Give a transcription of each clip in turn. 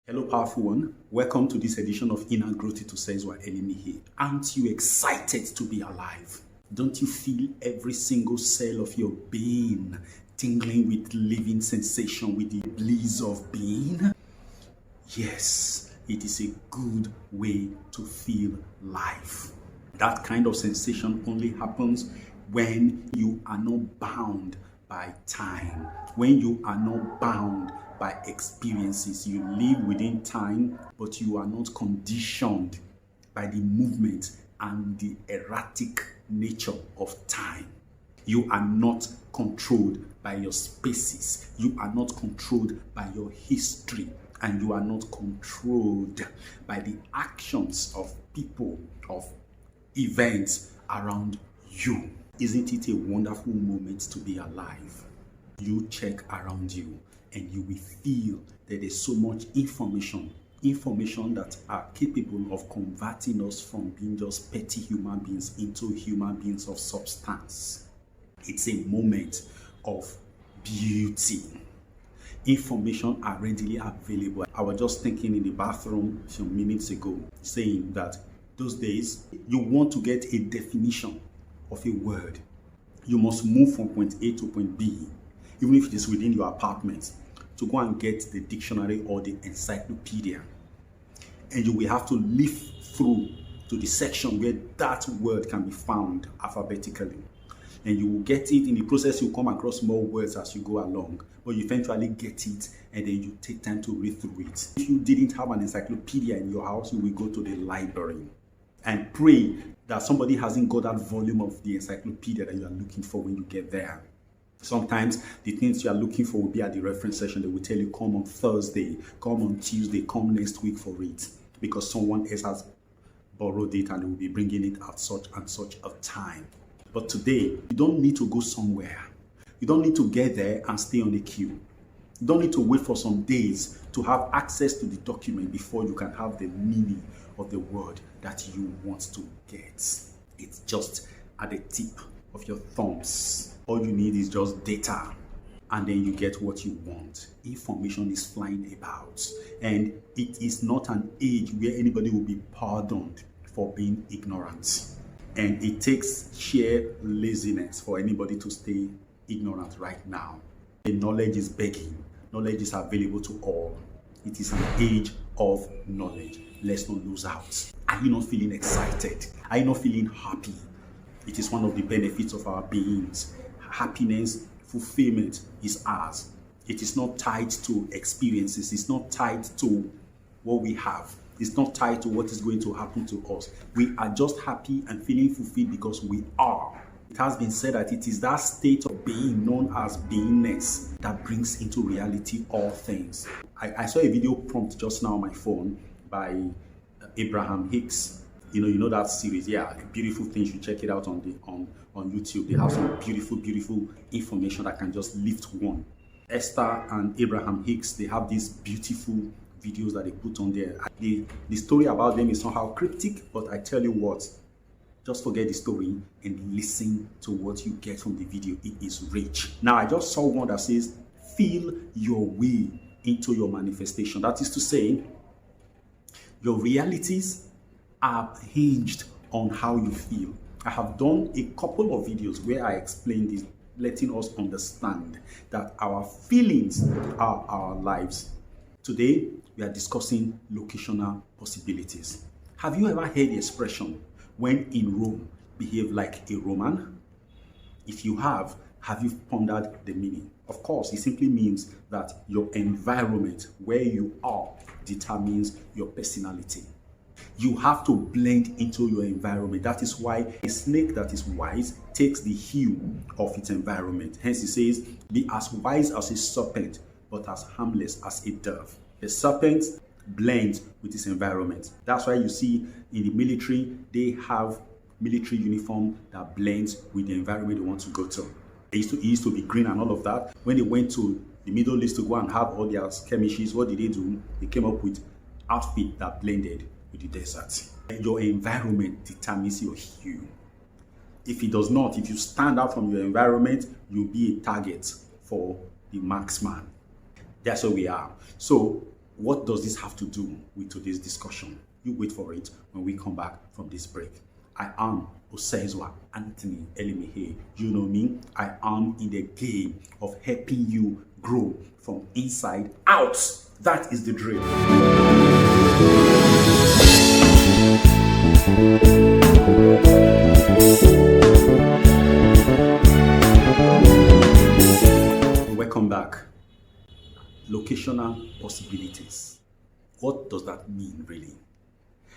Hello, powerful one. Welcome to this edition of Inner Growth to Says What Enemy Here. Aren't you excited to be alive? Don't you feel every single cell of your being tingling with living sensation, with the bliss of being? Yes, it is a good way to feel life. That kind of sensation only happens when you are not bound by time, when you are not bound by experiences. You live within time, but you are not conditioned by the movement and the erratic nature of time. You are not controlled by your spaces. You are not controlled by your history. And you are not controlled by the actions of people, of events around you. Isn't it a wonderful moment to be alive? You check around you and you will feel that there's so much information that are capable of converting us from being just petty human beings into human beings of substance. It's a moment of beauty. Information are readily available. I was just thinking in the bathroom a few minutes ago, saying that those days, you want to get a definition of a word. You must move from point A to point B, even if it is within your apartment, to go and get the dictionary or the encyclopedia. And you will have to lift through to the section where that word can be found alphabetically. And you will get it. In the process, you come across more words as you go along, but you eventually get it, and then you take time to read through it. If you didn't have an encyclopedia in your house, you will go to the library and pray that somebody hasn't got that volume of the encyclopedia that you are looking for when you get there. Sometimes the things you are looking for will be at the reference session. They will tell you, come on Thursday, come on Tuesday, come next week for it, because someone else has borrowed it and they will be bringing it at such and such a time. But today, you don't need to go somewhere. You don't need to get there and stay on the queue. You don't need to wait for some days to have access to the document before you can have the meaning of the word that you want to get. It's just at the tip of your thumbs. All you need is just data, and then you get what you want. Information is flying about, and it is not an age where anybody will be pardoned for being ignorant. And it takes sheer laziness for anybody to stay ignorant right now. The knowledge is begging. Knowledge is available to all. It is an age of knowledge. Let's not lose out. Are you not feeling excited? Are you not feeling happy? It is one of the benefits of our beings. Happiness, fulfillment is ours. It is not tied to experiences. It's not tied to what we have. It's not tied to what is going to happen to us. We are just happy and feeling fulfilled because we are. It has been said that it is that state of being known as beingness that brings into reality all things. I saw a video prompt just now on my phone by Abraham Hicks. You know that series. Yeah, beautiful things. You check it out on YouTube. They have some beautiful information that can just lift one. Esther and Abraham Hicks, they have these beautiful videos that they put on there. The story about them is somehow cryptic, but I tell you what, just forget the story and listen to what you get from the video. It is rich. Now, I just saw one that says, feel your way into your manifestation. That is to say, your realities are hinged on how you feel. I have done a couple of videos where I explain this, letting us understand that our feelings are our lives. Today, we are discussing locational possibilities. Have you ever heard the expression, when in Rome, behave like a Roman? If you have you pondered the meaning? Of course, it simply means that your environment, where you are, determines your personality. You have to blend into your environment. That is why a snake that is wise takes the hue of its environment. Hence, he says, be as wise as a serpent, but as harmless as a dove. The serpent blends with its environment. That's why you see in the military, they have military uniform that blends with the environment they want to go to. It used to be green and all of that. When they went to the Middle East to go and have all their skirmishes, what did they do? They came up with outfit that blended with the desert. Your environment determines your hue. If it does not, if you stand out from your environment, you'll be a target for the marksman. That's where we are. So What does this have to do with today's discussion? You wait for it when we come back from this break. I am Osezwa Anthony Elimihe. You know me. I am in the game of helping you grow from inside out. That is the drill. Welcome back. Locational possibilities. What does that mean, really?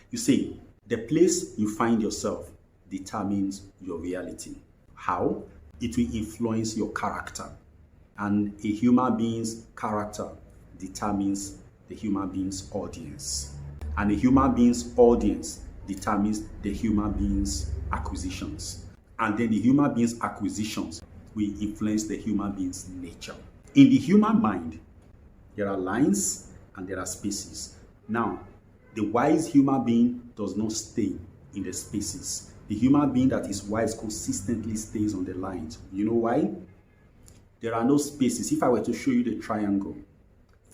You see, the place you find yourself determines your reality. How? It will influence your character. And a human being's character determines the human being's audience. And a human being's audience determines the human being's acquisitions. And then the human being's acquisitions will influence the human being's nature. In the human mind, there are lines and there are spaces. Now, the wise human being does not stay in the spaces. The human being that is wise consistently stays on the lines. You know why? There are no spaces. If I were to show you the triangle,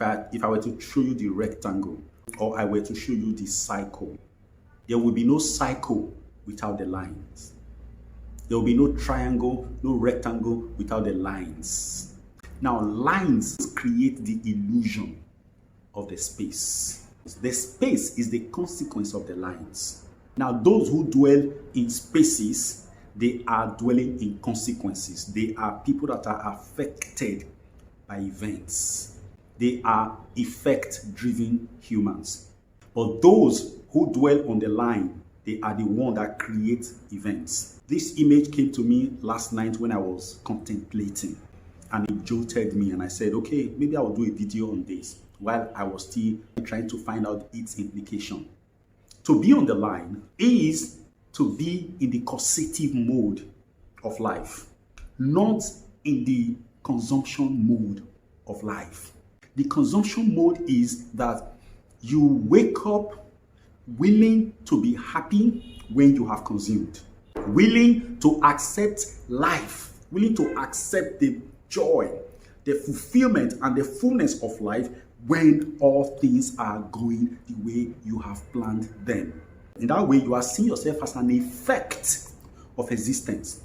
if I were to show you the rectangle, or I were to show you the cycle, there will be no cycle without the lines. There will be no triangle, no rectangle without the lines. Now, lines create the illusion of the space. The space is the consequence of the lines. Now, those who dwell in spaces, they are dwelling in consequences. They are people that are affected by events. They are effect-driven humans. But those who dwell on the line, they are the one that create events. This image came to me last night when I was contemplating. And it jolted me, and I said, okay, maybe I will do a video on this while I was still trying to find out its implication. To be on the line is to be in the causative mode of life, not in the consumption mode of life. The consumption mode is that you wake up willing to be happy when you have consumed, willing to accept life, willing to accept the joy, the fulfillment, and the fullness of life when all things are going the way you have planned them. In that way, you are seeing yourself as an effect of existence.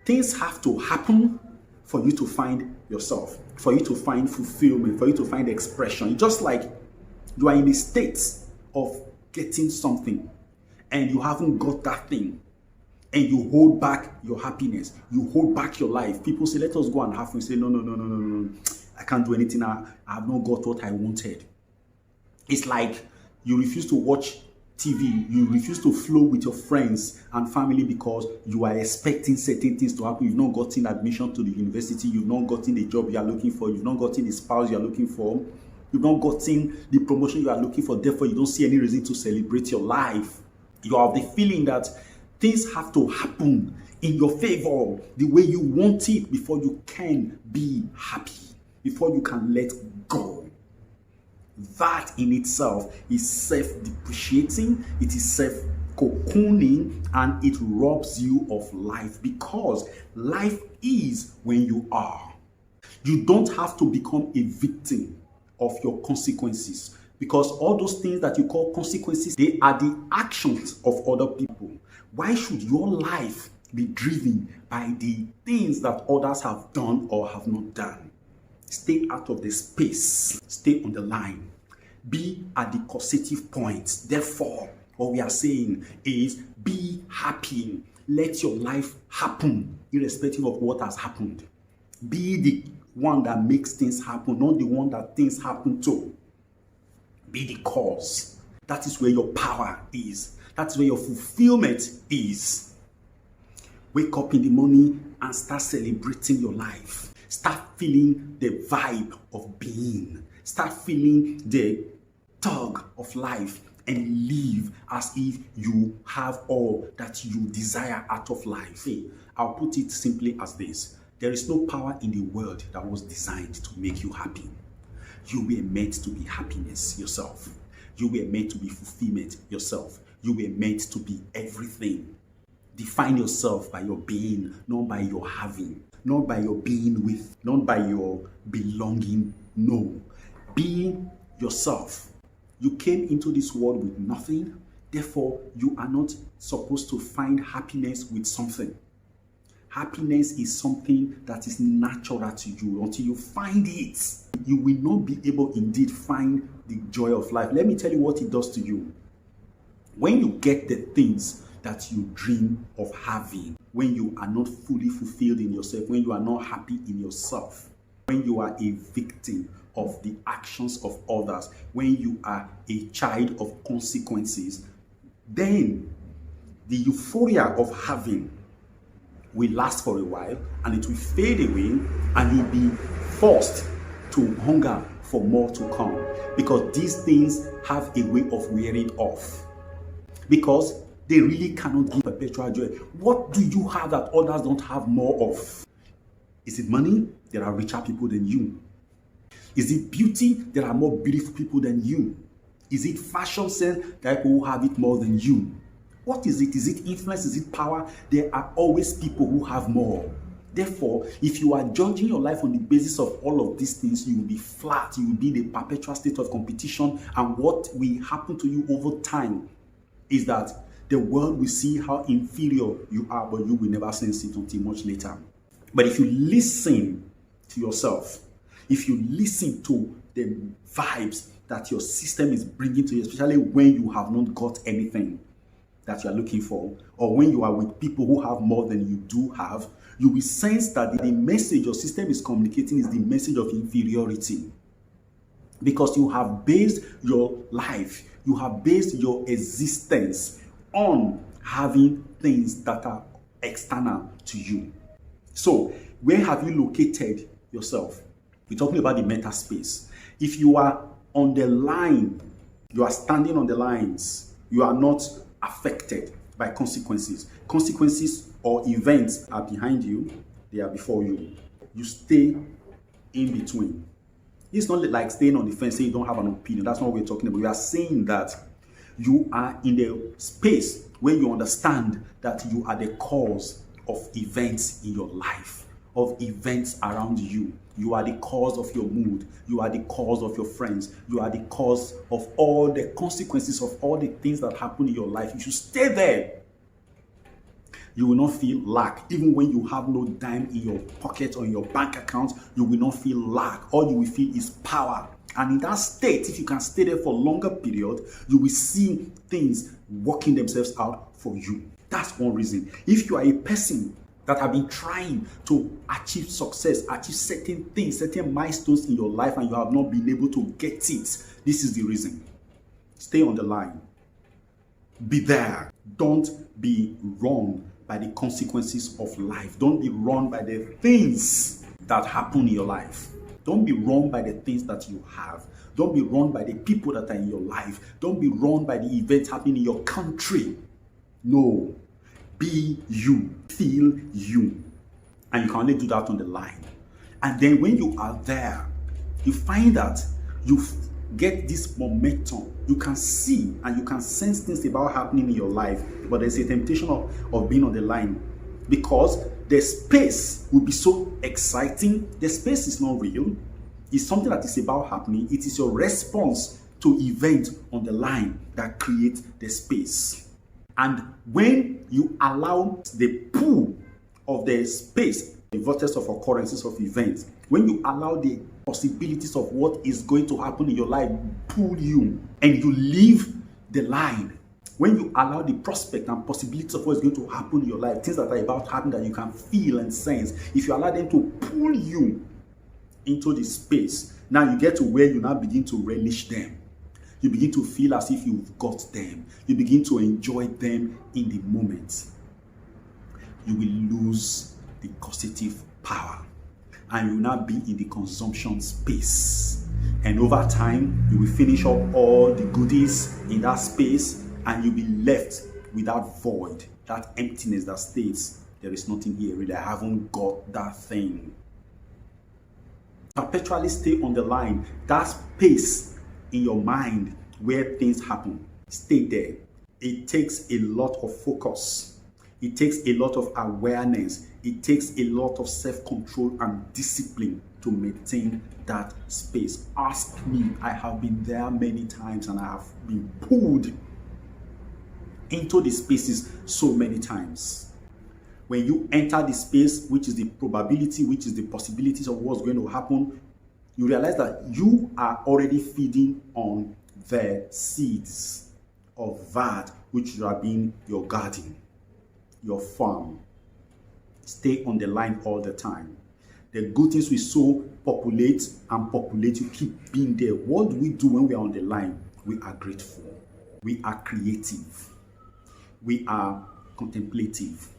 Things have to happen for you to find yourself, for you to find fulfillment, for you to find expression. Just like you are in a state of getting something and you haven't got that thing, and you hold back your happiness, you hold back your life. People say, let us go and have fun. You say, no. I can't do anything. I have not got what I wanted. It's like you refuse to watch TV. You refuse to flow with your friends and family because you are expecting certain things to happen. You've not gotten admission to the university. You've not gotten the job you are looking for. You've not gotten the spouse you are looking for. You've not gotten the promotion you are looking for. Therefore, you don't see any reason to celebrate your life. You have the feeling that things have to happen in your favor the way you want it before you can be happy, before you can let go. That in itself is self-depreciating, it is self-cocooning, and it robs you of life, because life is when you are. You don't have to become a victim of your consequences, because all those things that you call consequences, they are the actions of other people. Why should your life be driven by the things that others have done or have not done? Stay out of the space. Stay on the line. Be at the causative point. Therefore, what we are saying is be happy. Let your life happen, irrespective of what has happened. Be the one that makes things happen, not the one that things happen to. Be the cause. That is where your power is. That's where your fulfillment is. Wake up in the morning and start celebrating your life. Start feeling the vibe of being. Start feeling the tug of life and live as if you have all that you desire out of life. See, I'll put it simply as this. There is no power in the world that was designed to make you happy. You were meant to be happiness yourself. You were meant to be fulfillment yourself. You were meant to be everything. Define yourself by your being, not by your having, not by your being with, not by your belonging. No. Be yourself. You came into this world with nothing. Therefore, you are not supposed to find happiness with something. Happiness is something that is natural to you. Until you find it, you will not be able indeed find the joy of life. Let me tell you what it does to you. When you get the things that you dream of having, when you are not fully fulfilled in yourself, when you are not happy in yourself, when you are a victim of the actions of others, when you are a child of consequences, then the euphoria of having will last for a while and it will fade away and you'll be forced to hunger for more to come, because these things have a way of wearing off, because they really cannot give perpetual joy. What do you have that others don't have more of? Is it money? There are richer people than you. Is it beauty? There are more beautiful people than you. Is it fashion sense? There are people who have it more than you. What is it? Is it influence? Is it power? There are always people who have more. Therefore, if you are judging your life on the basis of all of these things, you will be flat. You will be in a perpetual state of competition. And what will happen to you over time is that the world will see how inferior you are, but you will never sense it until much later. But if you listen to yourself, if you listen to the vibes that your system is bringing to you, especially when you have not got anything that you are looking for, or when you are with people who have more than you do have, you will sense that the message your system is communicating is the message of inferiority. Because you have based your life, you have based your existence on having things that are external to you. So, where have you located yourself? We're talking about the meta space. If you are on the line, you are standing on the lines, you are not affected by consequences. Consequences or events are behind you, they are before you. You stay in between. It's not like staying on the fence, saying you don't have an opinion. That's not what we're talking about. We are saying that you are in the space where you understand that you are the cause of events in your life, of events around you. You are the cause of your mood. You are the cause of your friends. You are the cause of all the consequences of all the things that happen in your life. You should stay there. You will not feel lack. Even when you have no dime in your pocket or in your bank account, you will not feel lack. All you will feel is power. And in that state, if you can stay there for a longer period, you will see things working themselves out for you. That's one reason. If you are a person that have been trying to achieve success, achieve certain things, certain milestones in your life, and you have not been able to get it, this is the reason. Stay on the line. Be there. Don't be run by the consequences of life. Don't be run by the things that happen in your life. Don't be run by the things that you have. Don't be run by the people that are in your life. Don't be run by the events happening in your country. No. Be you. Feel you. And you can only do that on the line. And then when you are there, you find that you get this momentum. You can see and you can sense things about happening in your life. But there's a temptation of being on the line, because the space will be so exciting. The space is not real. It's something that is about happening. It is your response to event on the line that creates the space. And when you allow the pull of the space, the vortex of occurrences of events, when you allow the possibilities of what is going to happen in your life pull you, and you leave the line, when you allow the prospect and possibilities of what is going to happen in your life, things that are about to happen that you can feel and sense, if you allow them to pull you into the space, now you get to where you now begin to relish them. You begin to feel as if you've got them. You begin to enjoy them in the moment. You will lose the causative power, and you will now be in the consumption space. And over time, you will finish up all the goodies in that space, and you'll be left with that void, that emptiness that states, there is nothing here, really. I haven't got that thing. Perpetually stay on the line. That space in your mind where things happen, stay there. It takes a lot of focus. It takes a lot of awareness. It takes a lot of self-control and discipline to maintain that space. Ask me. I have been there many times and I have been pulled into the spaces so many times. When you enter the space, which is the probability, which is the possibilities of what's going to happen, you realize that you are already feeding on the seeds of that which you have been your garden, your farm. Stay on the line all the time. The good things we sow populate and populate. You keep being there. What do we do when we are on the line? We are grateful. We are creative. We are contemplative.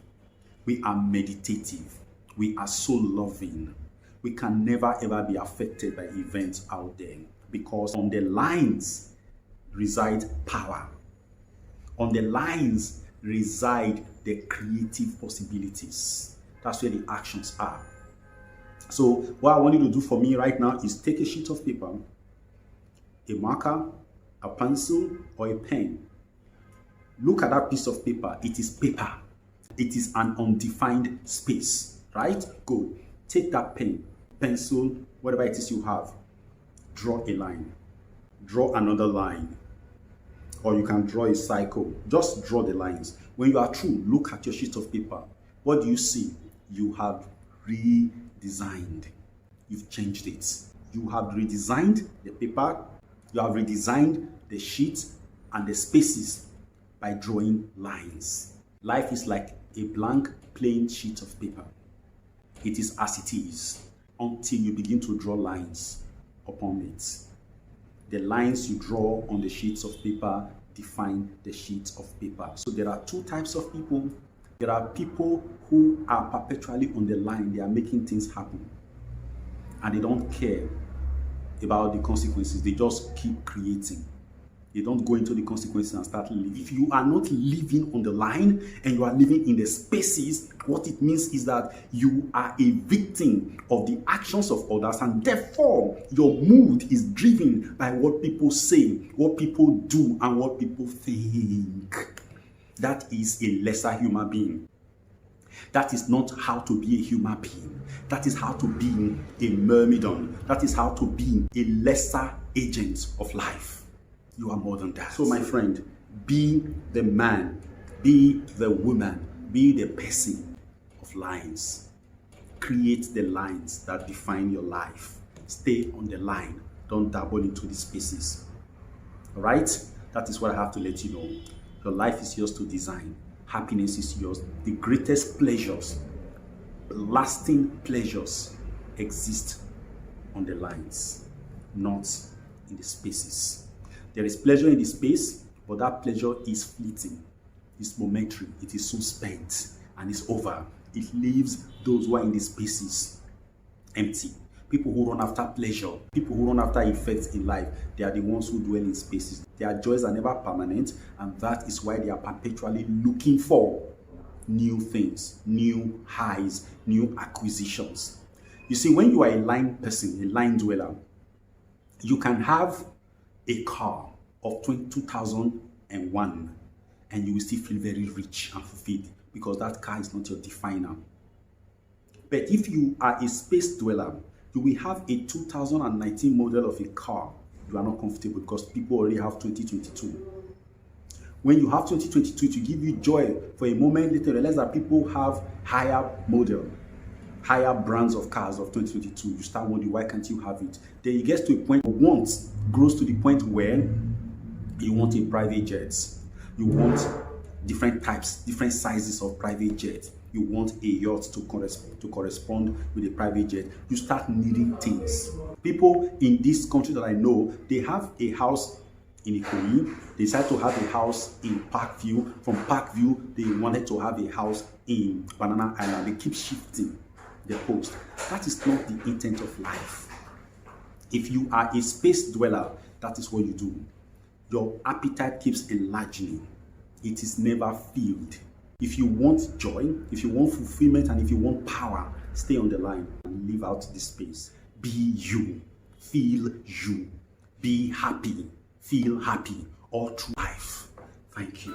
We are meditative. We are so loving. We can never ever be affected by events out there, because on the lines reside power. On the lines reside the creative possibilities. That's where the actions are. So what I want you to do for me right now is take a sheet of paper, a marker, a pencil, or a pen. Look at that piece of paper. It is paper. It is an undefined space, right? Good. Take that pen, pencil, whatever it is you have. Draw a line. Draw another line. Or you can draw a cycle. Just draw the lines. When you are through, look at your sheet of paper. What do you see? You have redesigned. You've changed it. You have redesigned the paper. You have redesigned the sheet and the spaces by drawing lines. Life is like a blank, plain sheet of paper. It is as it is until you begin to draw lines upon it. The lines you draw on the sheets of paper define the sheets of paper. So there are two types of people. There are people who are perpetually on the line. They are making things happen. And they don't care about the consequences. They just keep creating. They don't go into the consequences and start living. If you are not living on the line and you are living in the spaces, what it means is that you are a victim of the actions of others, and therefore your mood is driven by what people say, what people do, and what people think. That is a lesser human being. That is not how to be a human being. That is how to be a myrmidon. That is how to be a lesser agent of life. You are more than that. So my friend, be the man, be the woman, be the person of lines. Create the lines that define your life. Stay on the line. Don't dabble into the spaces. All right? That is what I have to let you know. Your life is yours to design. Happiness is yours. The greatest pleasures, lasting pleasures, exist on the lines, not in the spaces. There is pleasure in the space, but that pleasure is fleeting. It's momentary. It is soon spent and it's over. It leaves those who are in the spaces empty. People who run after pleasure, people who run after effects in life, they are the ones who dwell in spaces. Their joys are never permanent, and that is why they are perpetually looking for new things, new highs, new acquisitions. You see, when you are a line person, a line dweller, you can have a car of 2001 and you will still feel very rich and fulfilled because that car is not your definer. But if you are a space dweller, you will have a 2019 model of a car. You are not comfortable because people already have 2022. When you have 2022 to give you joy for a moment, later realize that people have higher model, higher brands of cars of 2022. You start wondering, why can't you have it? Then it gets to a point where want grows to the point where you want a private jet. You want different types, different sizes of private jet. You want a yacht to correspond with a private jet. You start needing things. People in this country that I know, they have a house in Ikoyi. They decided to have a house in Parkview. From Parkview, they wanted to have a house in Banana Island. They keep shifting the post. That is not the intent of life. If you are a space dweller, that is what you do. Your appetite keeps enlarging. It is never filled. If you want joy, if you want fulfillment, and if you want power, stay on the line and live out this space. Be you. Feel you. Be happy. Feel happy all through life. Thank you.